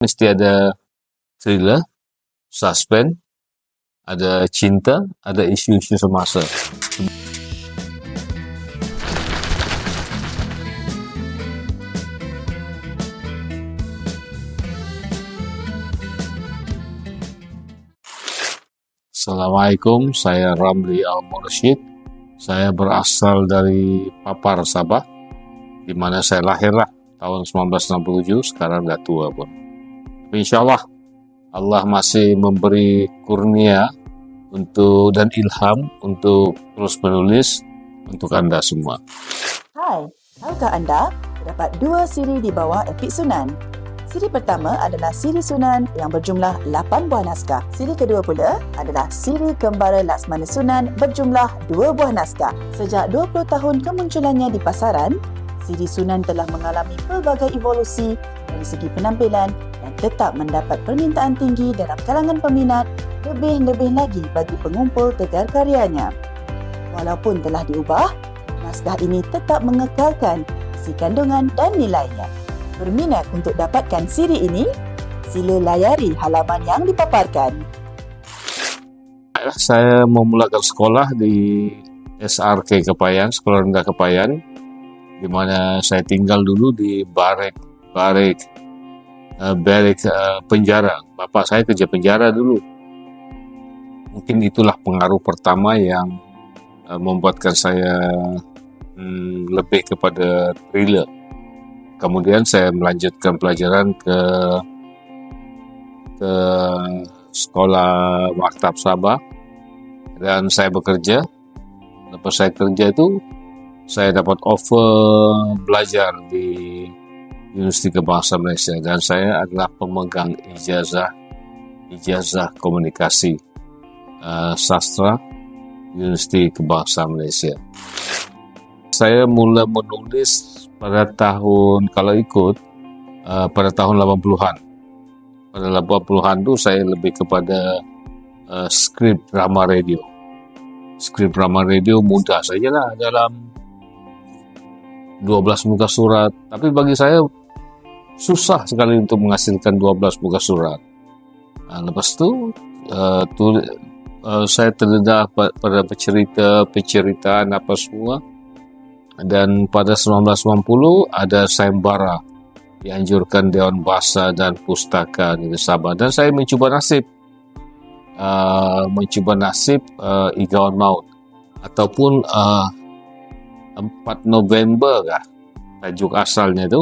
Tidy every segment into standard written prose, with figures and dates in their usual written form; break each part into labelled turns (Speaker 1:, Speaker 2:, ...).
Speaker 1: Mesti ada thriller, suspense, ada cinta, ada isu-isu semasa. Assalamualaikum, saya Ramli Al-Mursyid. Saya berasal dari Papar, Sabah, di mana saya lahirlah tahun 1967, sekarang udah tua pun. Tapi insya Allah, Allah masih memberi kurnia dan ilham untuk terus menulis untuk Anda semua.
Speaker 2: Hai, tahukah anda terdapat 2 siri di bawah Epik Sunan? Siri pertama adalah siri Sunan yang berjumlah 8 buah naskah. Siri kedua pula adalah siri Kembara Laksmana Sunan berjumlah 2 buah naskah. Sejak 20 tahun kemunculannya di pasaran, siri Sunan telah mengalami pelbagai evolusi dari segi penampilan dan tetap mendapat permintaan tinggi dalam kalangan peminat, lebih-lebih lagi bagi pengumpul tegar karyanya. Walaupun telah diubah, naskah ini tetap mengekalkan isi kandungan dan nilainya. Berminat untuk dapatkan siri ini? Sila layari halaman yang dipaparkan.
Speaker 1: Saya memulakan sekolah di SRK Kepayan, Sekolah Rendah Kepayan, di mana saya tinggal dulu di barek penjara. Bapak saya kerja penjara dulu. Mungkin itulah pengaruh pertama yang membuatkan saya lebih kepada thriller. Kemudian saya melanjutkan pelajaran ke sekolah Maktab Sabah dan saya bekerja. Lepas saya kerja itu, saya dapat offer belajar di Universiti Kebangsaan Malaysia dan saya adalah pemegang ijazah komunikasi sastra Universiti Kebangsaan Malaysia. Saya mula menulis pada tahun, pada tahun 80-an. Pada 80-an itu saya lebih kepada skrip drama radio. Skrip drama radio mudah sajalah, dalam 12 muka surat. Tapi bagi saya susah sekali untuk menghasilkan 12 muka surat. Lepas itu saya terdedah pada penceritaan apa semua. Dan pada 1990 ada sayembara dianjurkan Dewan Bahasa dan Pustaka di Sabah, dan saya mencuba nasib Igawan Maut ataupun 4 November kah tajuk asalnya itu.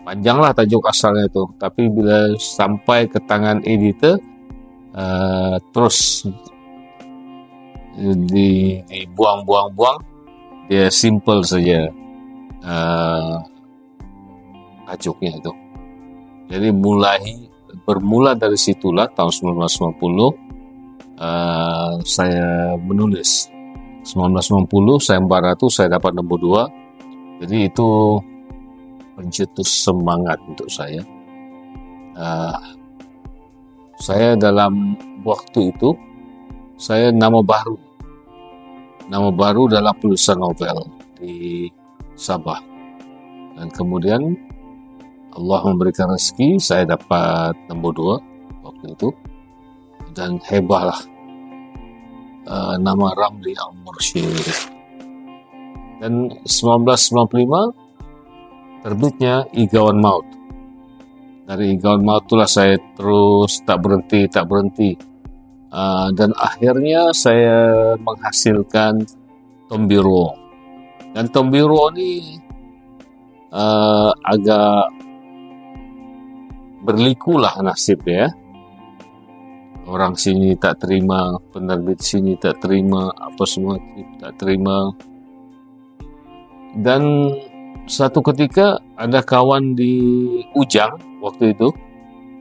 Speaker 1: Panjanglah tajuk asalnya itu, tapi bila sampai ke tangan editor terus dibuang-buang, dia simple saja tajuknya itu. Jadi bermula dari situlah tahun 1990 saya menulis. 1990 sayembara itu saya dapat nombor 2. Jadi itu pencetus semangat untuk saya. Saya dalam waktu itu saya nama baru dalam penulisan novel di Sabah. Dan kemudian Allah memberikan rezeki, saya dapat nombor 2 waktu itu. Dan hebatlah nama Ramli Al-Mursyid. Dan 1995 terbitnya Igawan Maut. Dari Igawan Maut itulah saya terus tak berhenti. Dan akhirnya saya menghasilkan Tombiro. Dan Tombiro ini agak berlikulah nasib ya. Orang sini tak terima, penerbit sini tak terima, apa semua tak terima. Dan satu ketika ada kawan di Ujang waktu itu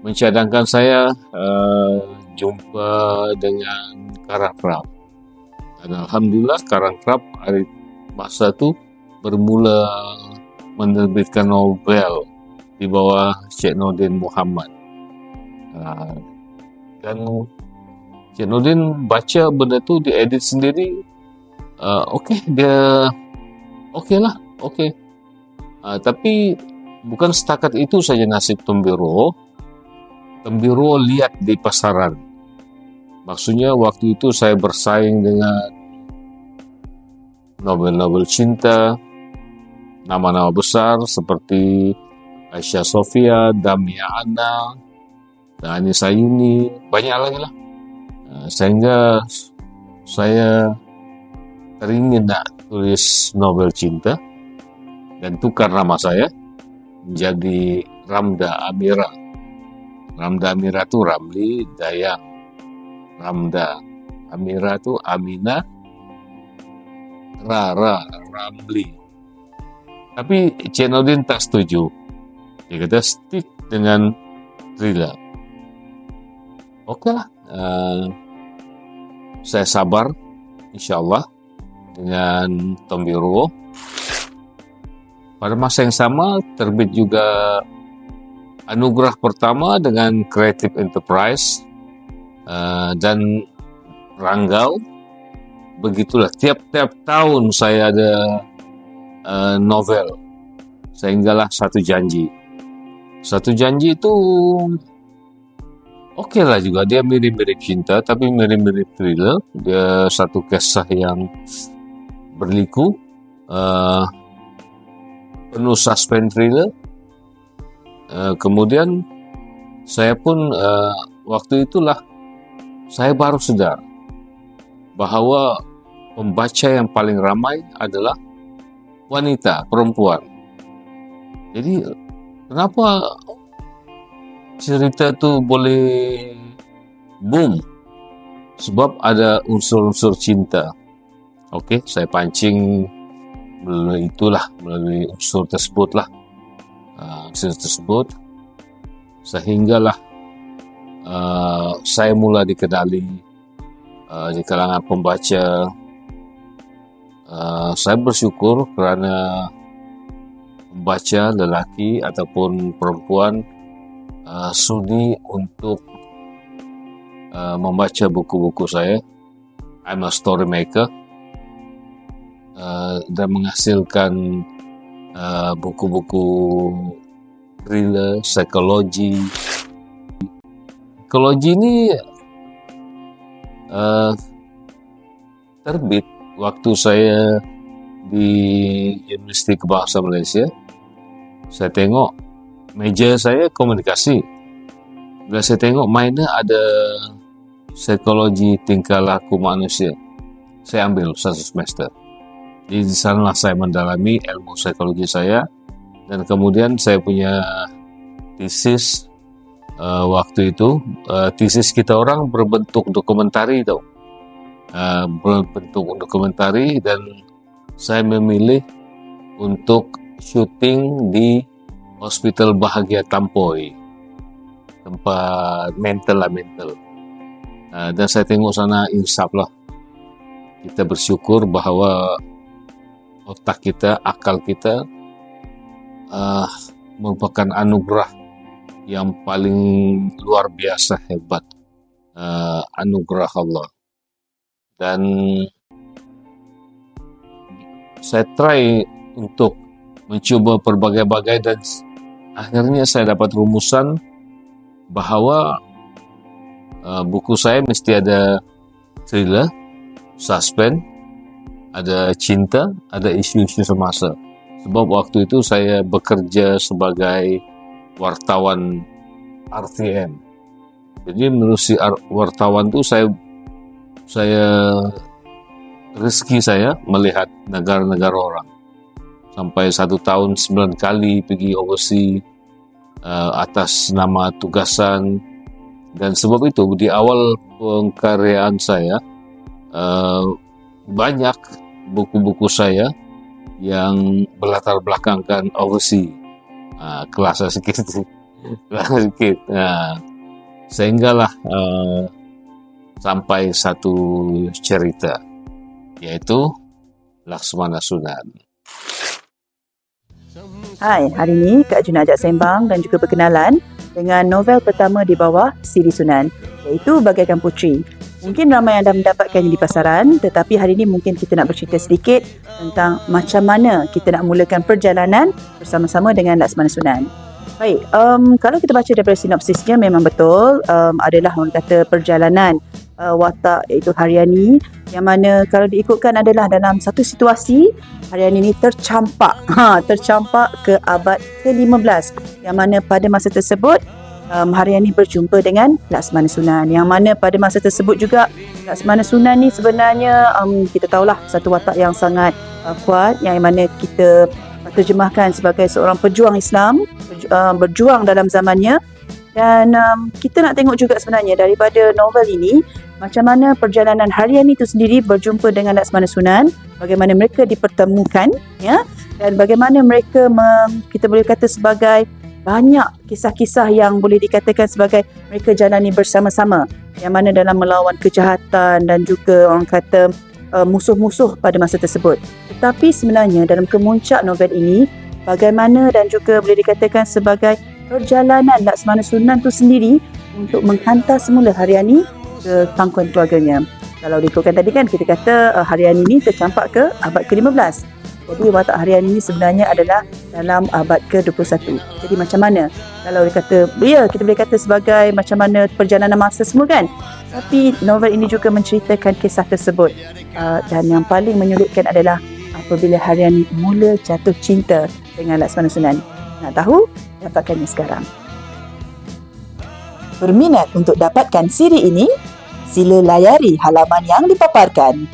Speaker 1: mencadangkan saya jumpa dengan Karang Krab. Dan alhamdulillah Karang Krab hari masa itu bermula menerbitkan novel di bawah Cik Nordin Muhammad. Dan Cik Nordin baca benda tu, dia edit sendiri. Okey. Tapi bukan setakat itu saja nasib Tombiro. Tembiru lihat di pasaran. Maksudnya waktu itu saya bersaing dengan novel-novel cinta, nama-nama besar seperti Aisyah Sofia, Damia Ana, Anissa Yuni, banyak lagi lah. Sehingga saya teringin nak tulis novel cinta dan tukar nama saya menjadi Ramda Amira. Ramda Amira itu Ramli Dayang. Ramda Amira itu Amina Rara Ramli. Tapi Cenodin tak setuju. Dia kata stick dengan thriller. Oke lah. Saya sabar, insyaAllah, dengan Tembiru. Pada masa yang sama, terbit juga anugerah pertama dengan Creative Enterprise dan Ranggau. Begitulah, tiap-tiap tahun saya ada novel. Sehinggalah Satu Janji. Satu Janji itu oke lah juga, dia mirip-mirip cinta tapi mirip-mirip thriller. Dia satu kisah yang berliku, penuh suspense thriller. Kemudian saya pun waktu itulah saya baru sadar bahawa pembaca yang paling ramai adalah wanita, perempuan. Jadi kenapa cerita tu boleh boom? Sebab ada unsur-unsur cinta. Okey, saya pancing melalui unsur tersebut sehinggalah saya mula dikenali di kalangan pembaca. Saya bersyukur kerana pembaca lelaki ataupun perempuan sudi untuk membaca buku-buku saya. I'm a story maker, dan menghasilkan buku-buku thriller, psikologi. Psikologi ini terbit waktu saya di Universiti Kebahasaan Malaysia. Saya tengok meja saya komunikasi. Bila saya tengok minor ada psikologi tingkah laku manusia, saya ambil satu semester. Di sanalah saya mendalami ilmu psikologi saya, dan kemudian saya punya tesis waktu itu. Tesis kita orang berbentuk dokumentari tau. Berbentuk dokumentari, dan saya memilih untuk syuting di Hospital Bahagia Tampoi, tempat mental. Dan saya tengok sana, insaf lah. Kita bersyukur bahawa otak kita, akal kita merupakan anugerah yang paling luar biasa hebat, anugerah Allah. Dan saya try untuk mencuba berbagai-bagai, dan akhirnya saya dapat rumusan bahawa buku saya mesti ada thriller, suspense, ada cinta, ada isu-isu semasa. Sebab waktu itu saya bekerja sebagai wartawan RTM. Jadi menerusi wartawan itu saya rezeki saya melihat negara-negara orang. Sampai 1 tahun 9 kali pergi overseas atas nama tugasan. Dan sebab itu di awal pengkaryaan saya banyak buku-buku saya yang berlatar belakangkan overseas. Kelas sikit. Sehinggalah sampai satu cerita, yaitu Laksmana Sunan.
Speaker 2: Hai, hari ini Kak Juna ajak sembang dan juga berkenalan dengan novel pertama di bawah siri Sunan, iaitu Bagaikan Puteri. Mungkin ramai anda mendapatkannya di pasaran, tetapi hari ini mungkin kita nak bercerita sedikit tentang macam mana kita nak mulakan perjalanan bersama-sama dengan Laksmana Sunan. Baik, kalau kita baca daripada sinopsisnya memang betul adalah orang kata perjalanan watak iaitu Haryani, yang mana kalau diikutkan adalah dalam satu situasi Haryani ini tercampak ke abad ke-15, yang mana pada masa tersebut Haryani berjumpa dengan Laksmana Sunan, yang mana pada masa tersebut juga Laksmana Sunan ni sebenarnya kita tahulah satu watak yang sangat kuat, yang mana kita terjemahkan sebagai seorang pejuang Islam, berjuang dalam zamannya. Dan kita nak tengok juga sebenarnya daripada novel ini macam mana perjalanan Haryani itu sendiri berjumpa dengan Laksmana Sunan, bagaimana mereka dipertemukan, ya, dan bagaimana mereka kita boleh kata sebagai banyak kisah-kisah yang boleh dikatakan sebagai mereka jalani bersama-sama, yang mana dalam melawan kejahatan dan juga orang kata musuh-musuh pada masa tersebut. Tetapi sebenarnya dalam kemuncak novel ini, bagaimana dan juga boleh dikatakan sebagai perjalanan Laksmana Sunan itu sendiri untuk menghantar semula Haryani ke pangkuan keluarganya. Kalau diikutkan tadi kan kita kata Haryani ini tercampak ke abad ke-15. Jadi watak Haryani ini sebenarnya adalah dalam abad ke-21. Jadi macam mana? Kalau dikata, ya kita boleh kata sebagai macam mana perjalanan masa semua kan? Tapi novel ini juga menceritakan kisah tersebut. Dan yang paling menyulitkan adalah apabila Haryani mula jatuh cinta dengan Laksmana Sunan. Nak tahu? Dapatkannya sekarang. Berminat untuk dapatkan siri ini? Sila layari halaman yang dipaparkan.